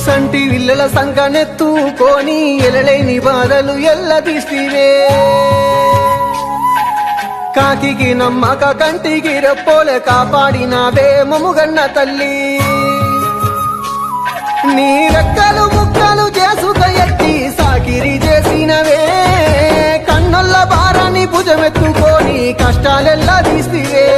సంటి విల్లల సంకనెత్తుకొని ఎలలేని బాధలు ఎల్లదీస్తివే కాకికి నమ్మక కంటికి రెప్పోలే కాపాడినావే మముగన్న తల్లి నీ రెక్కలు ముక్కలు చేసుక ఎత్తి సాకిరి చేసినవే కన్నుల్ల భారాన్ని భుజమెత్తుకొని కష్టాలెల్లా తీస్తివే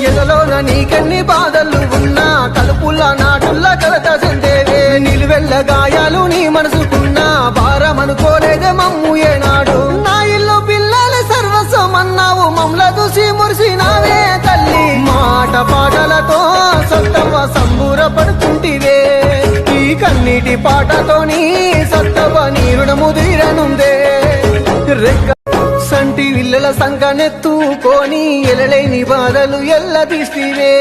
ఎదలోన నీకెన్ని బాధలు ఉన్నా కలుపుల్ల నాటుల్ల కలత చెందేవే నిలువెల్ల గాయాలు నీ మనసుకున్నా భారమనుకోలేదే మమ్ము ఏనాడు నా ఇల్లు పిల్లల సర్వస్వమన్నావు మమ్ల చూసి మురిసినావే తల్లి మాట పాటలతో సత్తవ సంబూరపడుతుంటివే ఈ కన్నీటి పాటతోని సత్తవ నీ రుణము తీరనుందే సంటి విల్లల సంకనెత్తుకొని ఎలలేని బాధలు ఎల్లదీస్తివే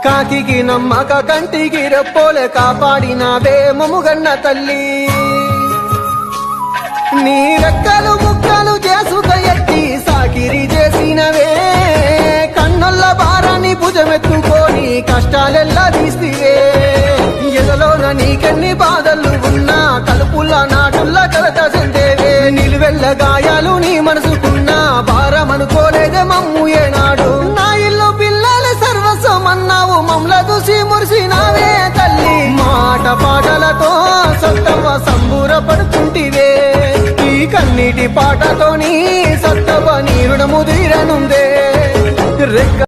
కాకికి నమ్మక కంటికి రెప్పోలే కాపాడినావే మముగన్న తల్లి నీ రెక్కలు ముక్కలు చేసుక ఎత్తి సాకిరి చేసినవే కన్నుల్ల భారాన్ని భుజమెత్తుకొని కష్టాలెల్లా తీస్తివే ఎదలోన నీకెన్ని బాధలు ఉన్నా కలుపుల్ల నాటుల్ల కలత చెందేవే నిలువెల్ల గాయాలు నీ మనసుకున్నా భారమనుకోలేదే మమ్ము ఏనాడు నా ఇల్లు పిల్లల సర్వస్వమన్నావు మమ్ల చూసి మురిసినావే తల్లి మాట పాటలతో సత్తవ సంబూరపడుతుంటివే ఈ కన్నీటి పాటతోని సత్తవ నీ రుణము తీరనుందే